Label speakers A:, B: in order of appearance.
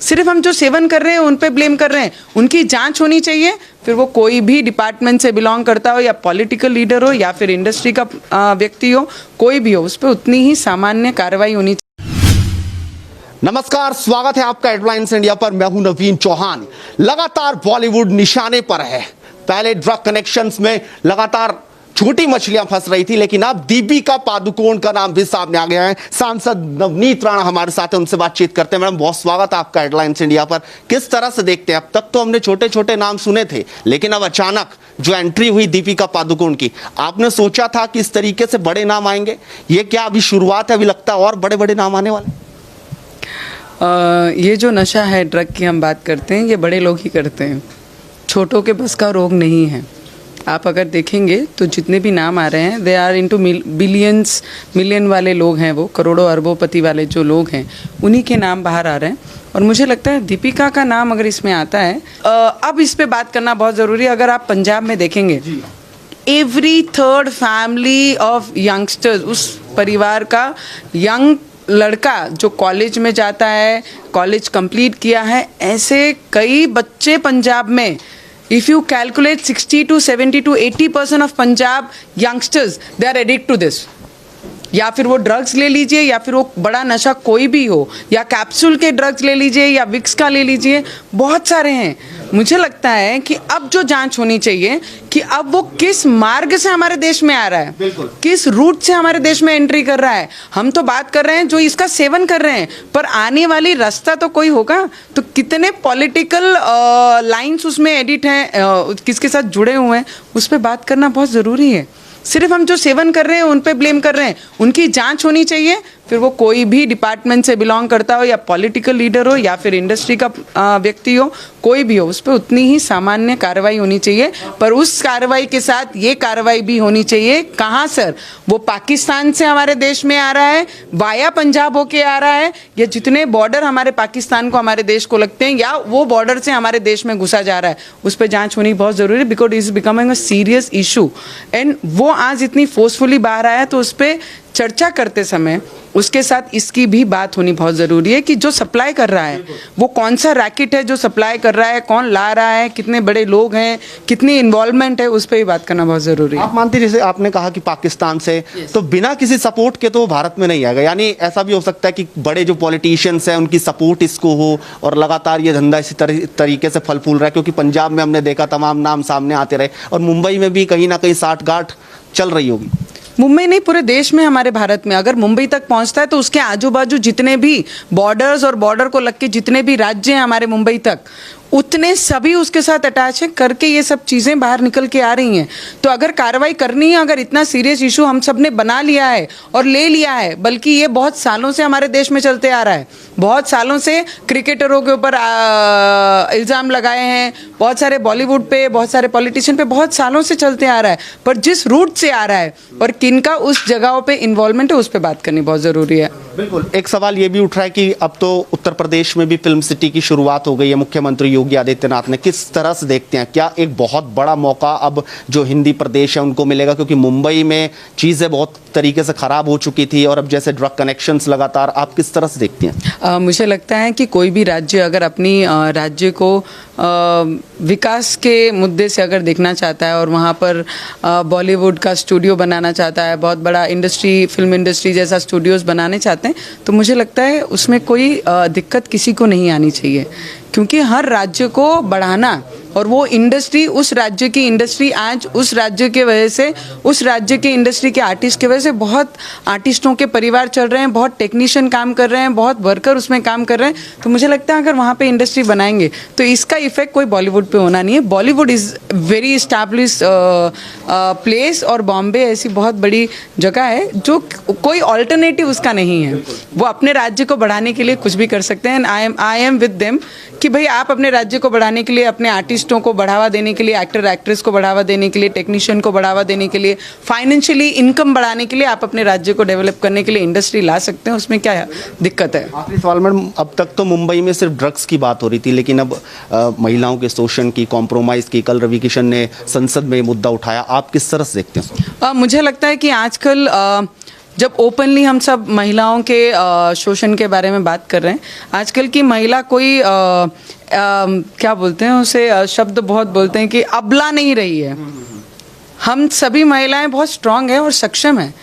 A: सिर्फ हम जो सेवन कर रहे हैं उन पे ब्लेम कर रहे हैं। उनकी जांच होनी चाहिए, फिर वो कोई भी डिपार्टमेंट से बिलोंग करता हो या पॉलिटिकल लीडर हो या फिर इंडस्ट्री का व्यक्ति हो, कोई भी हो, उस पर उतनी ही सामान्य कार्रवाई होनी चाहिए।
B: नमस्कार, स्वागत है आपका हेडलाइंस इंडिया पर। मैं हूं नवीन चौहान। लगातार बॉलीवुड निशाने पर है। पहले ड्रग कनेक्शंस में लगातार छोटी मछलियां फंस रही थी, लेकिन अब दीपिका पादुकोण का नाम भी सामने आ गया है। सांसद नवनीत राणा हमारे साथ हैं, उनसे बातचीत करते हैं। मैडम, बहुत स्वागत है आपका हेडलाइंस इंडिया पर। किस तरह से देखते हैं, अब तक तो हमने छोटे छोटे नाम सुने थे, लेकिन अब अचानक जो एंट्री हुई दीपिका पादुकोण की, आपने सोचा था कि इस तरीके से बड़े नाम आएंगे? ये क्या अभी शुरुआत है? अभी लगता है और बड़े बड़े नाम आने वाले?
A: ये जो नशा है, ड्रग की हम बात करते हैं, ये बड़े लोग ही करते हैं, छोटों के बस का रोग नहीं है। आप अगर देखेंगे तो जितने भी नाम आ रहे हैं, they are into billions, million वाले लोग हैं, वो करोड़ों अरबोंपति वाले जो लोग हैं, उन्हीं के नाम बाहर आ रहे हैं। और मुझे लगता है दीपिका का नाम अगर इसमें आता है, अब इस पे बात करना बहुत ज़रूरी है। अगर आप पंजाब में देखेंगे, every third family of youngsters, उस परिवार का यंग लड़का जो कॉलेज में जाता है, कॉलेज कंप्लीट किया है, ऐसे कई बच्चे पंजाब में, if you calculate 60 to 70 to 80% of Punjab youngsters, they are addict to this. या फिर वो ड्रग्स ले लीजिए, या फिर वो बड़ा नशा कोई भी हो, या कैप्सूल के ड्रग्स ले लीजिए, या विक्स का ले लीजिए, बहुत सारे हैं। मुझे लगता है कि अब जो जांच होनी चाहिए कि अब वो किस मार्ग से हमारे देश में आ रहा है, किस रूट से हमारे देश में एंट्री कर रहा है। हम तो बात कर रहे हैं जो इसका सेवन कर रहे हैं, पर आने वाली रास्ता तो कोई होगा। तो कितने पॉलिटिकल लाइंस उसमें एडिट हैं, किसके साथ जुड़े हुए हैं, उस पर बात करना बहुत ज़रूरी है। सिर्फ हम जो सेवन कर रहे हैं उन पे ब्लेम कर रहे हैं। उनकी जांच होनी चाहिए, फिर वो कोई भी डिपार्टमेंट से बिलोंग करता हो या पॉलिटिकल लीडर हो या फिर इंडस्ट्री का व्यक्ति हो, कोई भी हो, उस पर उतनी ही सामान्य कार्रवाई होनी चाहिए। पर उस कार्रवाई के साथ ये कार्रवाई भी होनी चाहिए, कहाँ सर, वो पाकिस्तान से हमारे देश में आ रहा है, वाया पंजाब होके आ रहा है, या जितने बॉर्डर हमारे पाकिस्तान को, हमारे देश को लगते हैं, या वो बॉर्डर से हमारे देश में घुसा जा रहा है, उस पर जाँच होनी बहुत ज़रूरी है। Because is becoming a serious issue and वो आज इतनी फोर्सफुली बाहर आया, तो उस पर चर्चा करते समय उसके साथ इसकी भी बात होनी बहुत ज़रूरी है कि जो सप्लाई कर रहा है वो कौन सा रैकेट है जो सप्लाई कर रहा है, कौन ला रहा है, कितने बड़े लोग हैं, कितनी इन्वॉल्वमेंट है, उस पर भी बात करना बहुत ज़रूरी है।
B: आप मानते, जैसे आपने कहा कि पाकिस्तान से, तो बिना किसी सपोर्ट के तो भारत में नहीं आएगा? यानी ऐसा भी हो सकता है कि बड़े जो पॉलिटिशियंस हैं उनकी सपोर्ट इसको हो और लगातार ये धंधा इसी तरीके से फल फूल रहा है? क्योंकि पंजाब में हमने देखा तमाम नाम सामने आते रहे, और मुंबई में भी कहीं ना कहीं साठगांठ चल रही होगी।
A: मुंबई नहीं, पूरे देश में, हमारे भारत में अगर मुंबई तक पहुंचता है तो उसके आजू बाजू जितने भी बॉर्डर्स और बॉर्डर को लग के जितने भी राज्य हैं हमारे मुंबई तक, उतने सभी उसके साथ अटैच है करके ये सब चीज़ें बाहर निकल के आ रही हैं। तो अगर कार्रवाई करनी है, अगर इतना सीरियस इशू हम सब ने बना लिया है और ले लिया है, बल्कि ये बहुत सालों से हमारे देश में चलते आ रहा है, बहुत सालों से क्रिकेटरों के ऊपर इल्ज़ाम लगाए हैं, बहुत सारे बॉलीवुड पे, बहुत सारे पॉलिटिशियन पे बहुत सालों से चलते आ रहा है, पर जिस रूट से आ रहा है और किनका उस जगहों पे इन्वॉल्वमेंट है, उस पर बात करनी बहुत ज़रूरी है।
B: बिल्कुल। एक सवाल ये भी उठ रहा है कि अब तो उत्तर प्रदेश में भी फिल्म सिटी की शुरुआत हो गई है, मुख्यमंत्री योगी आदित्यनाथ ने। किस तरह से देखते हैं, क्या एक बहुत बड़ा मौका अब जो हिंदी प्रदेश है उनको मिलेगा? क्योंकि मुंबई में चीज़ें बहुत तरीके से ख़राब हो चुकी थी, और अब जैसे ड्रग कनेक्शंस लगातार, आप किस तरह से देखती हैं?
A: मुझे लगता है कि कोई भी राज्य अगर अपनी राज्य को विकास के मुद्दे से अगर देखना चाहता है और वहाँ पर बॉलीवुड का स्टूडियो बनाना चाहता है, बहुत बड़ा इंडस्ट्री, फिल्म इंडस्ट्री जैसा स्टूडियोज़ बनाने चाहते हैं, तो मुझे लगता है उसमें कोई दिक्कत किसी को नहीं आनी चाहिए। क्योंकि हर राज्य को बढ़ाना और वो इंडस्ट्री, उस राज्य की इंडस्ट्री आज उस राज्य के वजह से, उस राज्य के इंडस्ट्री के आर्टिस्ट की वजह से बहुत आर्टिस्टों के परिवार चल रहे हैं, बहुत टेक्नीशियन काम कर रहे हैं, बहुत वर्कर उसमें काम कर रहे हैं। तो मुझे लगता है अगर वहाँ पे इंडस्ट्री बनाएंगे तो इसका इफेक्ट कोई बॉलीवुड पे होना नहीं है। Bollywood is very establish place, और बॉम्बे ऐसी बहुत बड़ी जगह है जो कोई ऑल्टरनेटिव उसका नहीं है। वो अपने राज्य को बढ़ाने के लिए कुछ भी कर सकते हैं। आई एम विद देम कि भाई आप अपने राज्य को बढ़ाने के लिए, अपने आर्टिस्टों को बढ़ावा देने के लिए, एक्टर एक्ट्रेस को बढ़ावा देने के लिए, टेक्नीशियन को बढ़ावा देने के लिए, फाइनेंशियली इनकम बढ़ाने के लिए आप अपने राज्य को डेवलप करने के लिए इंडस्ट्री ला सकते हैं। उसमें क्या दिक्कत है?
B: आखिरी सवाल मैडम, अब तक तो मुंबई में सिर्फ ड्रग्स की बात हो रही थी, लेकिन अब महिलाओं के शोषण की, कॉम्प्रोमाइज़ की, कल रवि किशन ने संसद में मुद्दा उठाया। आप किस तरह से देखते हैं?
A: मुझे लगता है कि आजकल जब ओपनली हम सब महिलाओं के शोषण के बारे में बात कर रहे हैं, आजकल की महिला कोई क्या बोलते हैं उसे, शब्द बहुत बोलते हैं कि अबला नहीं रही है। हम सभी महिलाएं बहुत स्ट्रांग हैं और सक्षम हैं।